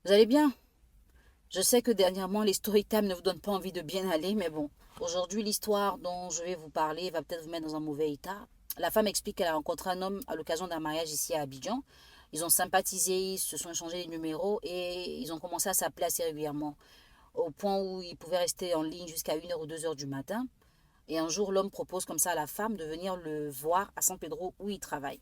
Vous allez bien? Je sais que dernièrement, les story time ne vous donnent pas envie de bien aller, mais bon. Aujourd'hui, l'histoire dont je vais vous parler va peut-être vous mettre dans un mauvais état. La femme explique qu'elle a rencontré un homme à l'occasion d'un mariage ici à Abidjan. Ils ont sympathisé, ils se sont échangés les numéros et ils ont commencé à s'appeler assez régulièrement, au point où ils pouvaient rester en ligne jusqu'à 1 heure ou 2 heures du matin. Et un jour, l'homme propose comme ça à la femme de venir le voir à San Pedro où il travaille.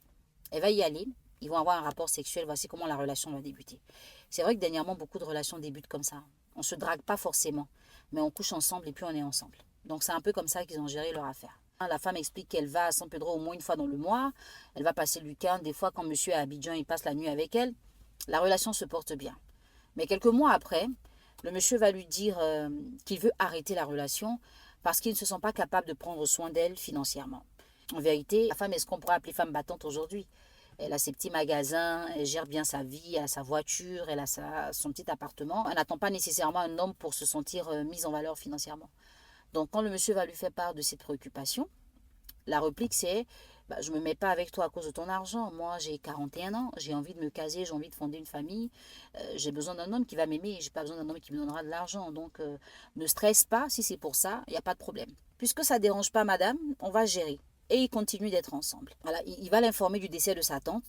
Elle va y aller, ils vont avoir un rapport sexuel, voici comment la relation va débuter. C'est vrai que dernièrement, beaucoup de relations débutent comme ça. On ne se drague pas forcément, mais on couche ensemble et puis on est ensemble. Donc c'est un peu comme ça qu'ils ont géré leur affaire. La femme explique qu'elle va à San Pedro au moins une fois dans le mois. Elle va passer le week-end. Des fois, quand monsieur est à Abidjan, il passe la nuit avec elle. La relation se porte bien. Mais quelques mois après, le monsieur va lui dire qu'il veut arrêter la relation parce qu'il ne se sent pas capable de prendre soin d'elle financièrement. En vérité, la femme est ce qu'on pourrait appeler femme battante aujourd'hui. Elle a ses petits magasins, elle gère bien sa vie, elle a sa voiture, elle a son petit appartement. Elle n'attend pas nécessairement un homme pour se sentir mise en valeur financièrement. Donc quand le monsieur va lui faire part de ses préoccupations, la réplique c'est bah, je ne me mets pas avec toi à cause de ton argent. Moi, j'ai 41 ans, j'ai envie de me caser, j'ai envie de fonder une famille. J'ai besoin d'un homme qui va m'aimer, j'ai pas besoin d'un homme qui me donnera de l'argent. Donc, ne stresse pas, si c'est pour ça, il n'y a pas de problème. Puisque ça ne dérange pas madame, on va gérer. Et ils continuent d'être ensemble. Voilà, il va l'informer du décès de sa tante.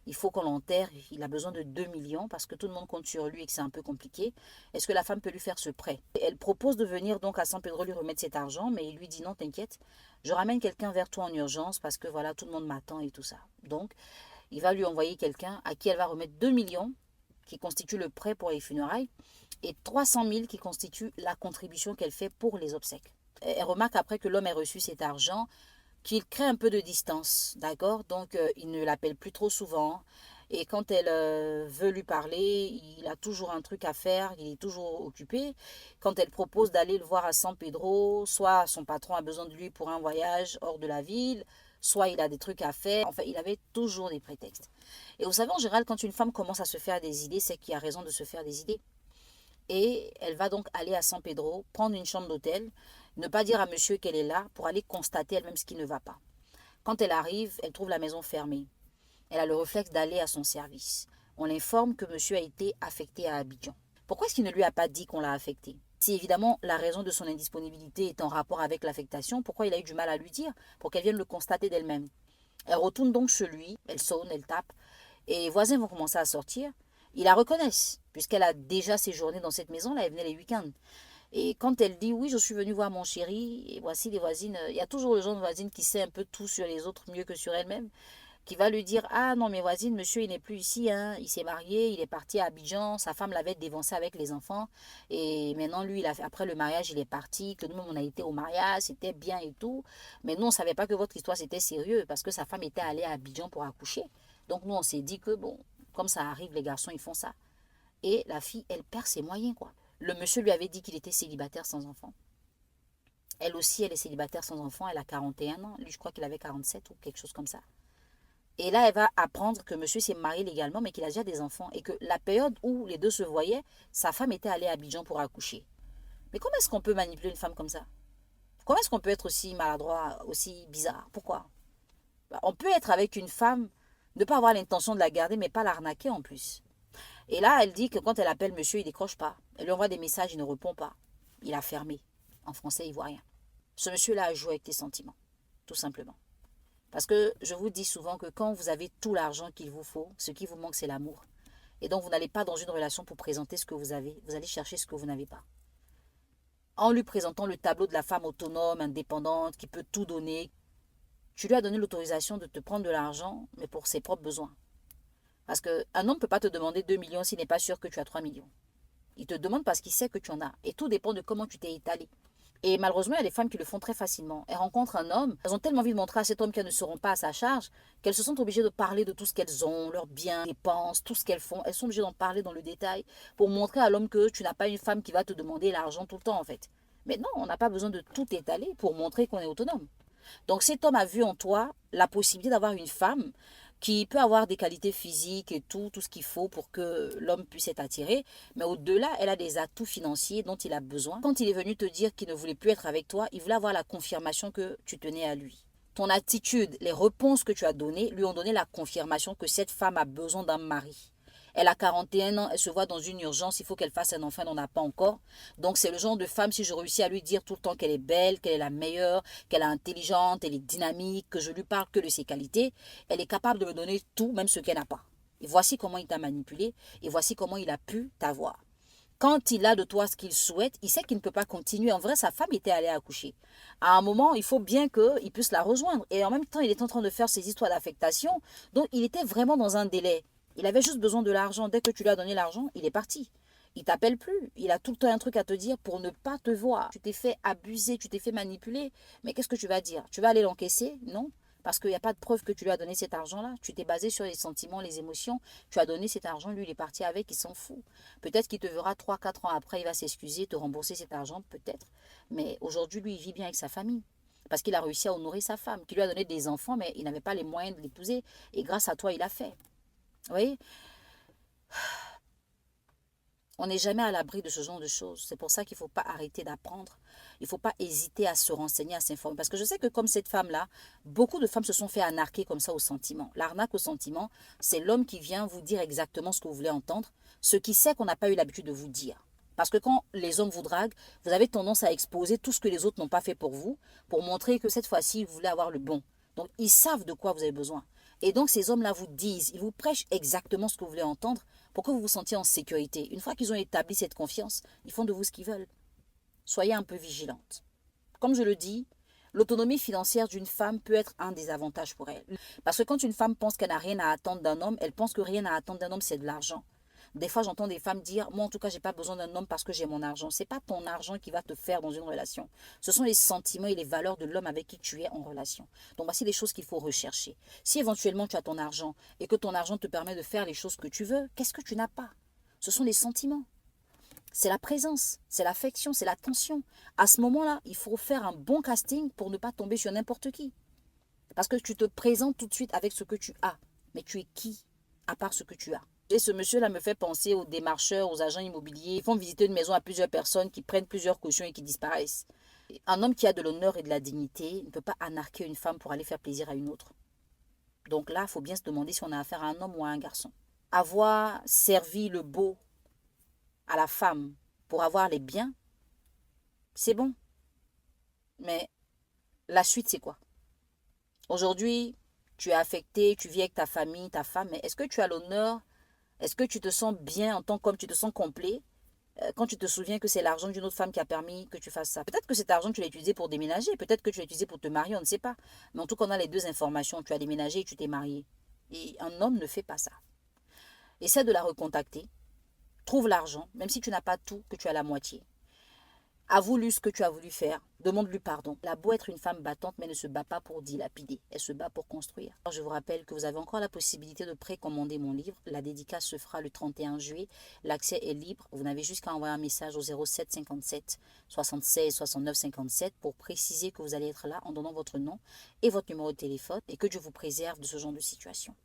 Il faut qu'on l'enterre, il a besoin de 2 millions parce que tout le monde compte sur lui et que c'est un peu compliqué. Est-ce que la femme peut lui faire ce prêt? Elle propose de venir donc à San Pedro lui remettre cet argent, mais il lui dit non, t'inquiète, je ramène quelqu'un vers toi en urgence parce que voilà, tout le monde m'attend et tout ça. Donc, il va lui envoyer quelqu'un à qui elle va remettre 2 millions qui constitue le prêt pour les funérailles et 300 000 qui constitue la contribution qu'elle fait pour les obsèques. Elle remarque après que l'homme ait reçu cet argent qu'il crée un peu de distance, d'accord? Donc, il ne l'appelle plus trop souvent. Et quand elle veut lui parler, il a toujours un truc à faire, il est toujours occupé. Quand elle propose d'aller le voir à San Pedro, soit son patron a besoin de lui pour un voyage hors de la ville, soit il a des trucs à faire. Enfin, il avait toujours des prétextes. Et vous savez, en général, quand une femme commence à se faire des idées, c'est qu'il y a raison de se faire des idées. Et elle va donc aller à San Pedro, prendre une chambre d'hôtel, ne pas dire à monsieur qu'elle est là pour aller constater elle-même ce qui ne va pas. Quand elle arrive, elle trouve la maison fermée. Elle a le réflexe d'aller à son service. On l'informe que monsieur a été affecté à Abidjan. Pourquoi est-ce qu'il ne lui a pas dit qu'on l'a affecté? Si évidemment la raison de son indisponibilité est en rapport avec l'affectation, pourquoi il a eu du mal à lui dire? Pour qu'elle vienne le constater d'elle-même. Elle retourne donc chez lui, elle sonne, elle tape, et les voisins vont commencer à sortir. Ils la reconnaissent, puisqu'elle a déjà séjourné dans cette maison-là, elle venait les week-ends. Et quand elle dit oui, je suis venue voir mon chéri, et voici les voisines, il y a toujours le genre de voisine qui sait un peu tout sur les autres mieux que sur elle-même, qui va lui dire ah non, mes voisines, monsieur il n'est plus ici, hein, il s'est marié, il est parti à Abidjan, sa femme l'avait dévancé avec les enfants, et maintenant lui, après le mariage, il est parti, que nous on a été au mariage, c'était bien et tout, mais nous on ne savait pas que votre histoire c'était sérieux, parce que sa femme était allée à Abidjan pour accoucher. Donc nous on s'est dit que bon, comme ça arrive, les garçons ils font ça. Et la fille, elle perd ses moyens, quoi. Le monsieur lui avait dit qu'il était célibataire sans enfant. Elle aussi, elle est célibataire sans enfant. Elle a 41 ans. Lui, je crois qu'il avait 47 ou quelque chose comme ça. Et là, elle va apprendre que monsieur s'est marié légalement, mais qu'il a déjà des enfants. Et que la période où les deux se voyaient, sa femme était allée à Abidjan pour accoucher. Mais comment est-ce qu'on peut manipuler une femme comme ça? Comment est-ce qu'on peut être aussi maladroit, aussi bizarre? Pourquoi? On peut être avec une femme, ne pas avoir l'intention de la garder, mais pas l'arnaquer en plus. Et là, elle dit que quand elle appelle monsieur, il ne décroche pas. Elle lui envoie des messages, il ne répond pas. Il a fermé. En français, il voit rien. Ce monsieur-là a joué avec tes sentiments, tout simplement. Parce que je vous dis souvent que quand vous avez tout l'argent qu'il vous faut, ce qui vous manque, c'est l'amour. Et donc, vous n'allez pas dans une relation pour présenter ce que vous avez. Vous allez chercher ce que vous n'avez pas. En lui présentant le tableau de la femme autonome, indépendante, qui peut tout donner, tu lui as donné l'autorisation de te prendre de l'argent, mais pour ses propres besoins. Parce qu'un homme ne peut pas te demander 2 millions s'il n'est pas sûr que tu as 3 millions. Il te demande parce qu'il sait que tu en as. Et tout dépend de comment tu t'es étalé. Et malheureusement, il y a des femmes qui le font très facilement. Elles rencontrent un homme, elles ont tellement envie de montrer à cet homme qu'elles ne seront pas à sa charge, qu'elles se sentent obligées de parler de tout ce qu'elles ont, leurs biens, dépenses, tout ce qu'elles font. Elles sont obligées d'en parler dans le détail pour montrer à l'homme que tu n'as pas une femme qui va te demander l'argent tout le temps en fait. Mais non, on n'a pas besoin de tout étaler pour montrer qu'on est autonome. Donc cet homme a vu en toi la possibilité d'avoir une femme qui peut avoir des qualités physiques et tout ce qu'il faut pour que l'homme puisse être attiré. Mais au-delà, elle a des atouts financiers dont il a besoin. Quand il est venu te dire qu'il ne voulait plus être avec toi, il voulait avoir la confirmation que tu tenais à lui. Ton attitude, les réponses que tu as données lui ont donné la confirmation que cette femme a besoin d'un mari. Elle a 41 ans, elle se voit dans une urgence, il faut qu'elle fasse un enfant, elle n'en a pas encore. Donc c'est le genre de femme, si je réussis à lui dire tout le temps qu'elle est belle, qu'elle est la meilleure, qu'elle est intelligente, elle est dynamique, que je lui parle que de ses qualités, elle est capable de me donner tout, même ce qu'elle n'a pas. Et voici comment il t'a manipulé, et voici comment il a pu t'avoir. Quand il a de toi ce qu'il souhaite, il sait qu'il ne peut pas continuer. En vrai, sa femme était allée accoucher. À un moment, il faut bien qu'il puisse la rejoindre. Et en même temps, il est en train de faire ses histoires d'affectation. Donc, il était vraiment dans un délai. Il avait juste besoin de l'argent. Dès que tu lui as donné l'argent, il est parti. Il t'appelle plus. Il a tout le temps un truc à te dire pour ne pas te voir. Tu t'es fait abuser, tu t'es fait manipuler. Mais qu'est-ce que tu vas dire? Tu vas aller l'encaisser? Non. Parce qu'il n'y a pas de preuve que tu lui as donné cet argent-là. Tu t'es basé sur les sentiments, les émotions. Tu as donné cet argent, lui, il est parti avec, il s'en fout. Peut-être qu'il te verra 3 4 ans après, il va s'excuser, te rembourser cet argent, peut-être. Mais aujourd'hui, lui, il vit bien avec sa famille. Parce qu'il a réussi à honorer sa femme, qui lui a donné des enfants, mais il n'avait pas les moyens de l'épouser. Et grâce à toi, il l'a fait. Vous voyez? On n'est jamais à l'abri de ce genre de choses. C'est pour ça qu'il ne faut pas arrêter d'apprendre. Il ne faut pas hésiter à se renseigner, à s'informer. Parce que je sais que comme cette femme-là, beaucoup de femmes se sont fait arnaquer comme ça au sentiment. L'arnaque au sentiment, c'est l'homme qui vient vous dire exactement ce que vous voulez entendre, ce qui sait qu'on n'a pas eu l'habitude de vous dire. Parce que quand les hommes vous draguent, vous avez tendance à exposer tout ce que les autres n'ont pas fait pour montrer que cette fois-ci, vous voulez avoir le bon. Donc, ils savent de quoi vous avez besoin. Et donc, ces hommes-là vous disent, ils vous prêchent exactement ce que vous voulez entendre pour que vous vous sentiez en sécurité. Une fois qu'ils ont établi cette confiance, ils font de vous ce qu'ils veulent. Soyez un peu vigilante. Comme je le dis, l'autonomie financière d'une femme peut être un des avantages pour elle. Parce que quand une femme pense qu'elle n'a rien à attendre d'un homme, elle pense que rien à attendre d'un homme, c'est de l'argent. Des fois, j'entends des femmes dire, moi en tout cas, j'ai pas besoin d'un homme parce que j'ai mon argent. C'est pas ton argent qui va te faire dans une relation. Ce sont les sentiments et les valeurs de l'homme avec qui tu es en relation. Donc voici les choses qu'il faut rechercher. Si éventuellement tu as ton argent et que ton argent te permet de faire les choses que tu veux, qu'est-ce que tu n'as pas? Ce sont les sentiments. C'est la présence, c'est l'affection, c'est l'attention. À ce moment-là, il faut faire un bon casting pour ne pas tomber sur n'importe qui. Parce que tu te présentes tout de suite avec ce que tu as. Mais tu es qui à part ce que tu as? Et ce monsieur-là me fait penser aux démarcheurs, aux agents immobiliers. Ils font visiter une maison à plusieurs personnes qui prennent plusieurs cautions et qui disparaissent. Un homme qui a de l'honneur et de la dignité ne peut pas arnaquer une femme pour aller faire plaisir à une autre. Donc là, il faut bien se demander si on a affaire à un homme ou à un garçon. Avoir servi le beau à la femme pour avoir les biens, c'est bon. Mais la suite, c'est quoi? Aujourd'hui, tu es affecté, tu vis avec ta famille, ta femme, mais est-ce que tu as l'honneur? Est-ce que tu te sens bien en tant qu'homme, tu te sens complet quand tu te souviens que c'est l'argent d'une autre femme qui a permis que tu fasses ça? Peut-être que cet argent, tu l'as utilisé pour déménager, peut-être que tu l'as utilisé pour te marier, on ne sait pas. Mais en tout cas, on a les deux informations, tu as déménagé et tu t'es marié. Et un homme ne fait pas ça. Essaie de la recontacter, trouve l'argent, même si tu n'as pas tout, que tu as la moitié. Avoue-lui ce que tu as voulu faire. Demande-lui pardon. Elle a beau être une femme battante, mais ne se bat pas pour dilapider. Elle se bat pour construire. Alors, je vous rappelle que vous avez encore la possibilité de précommander mon livre. La dédicace se fera le 31 juillet. L'accès est libre. Vous n'avez juste qu'à envoyer un message au 07 57 76 69 57 pour préciser que vous allez être là en donnant votre nom et votre numéro de téléphone et que Dieu vous préserve de ce genre de situation.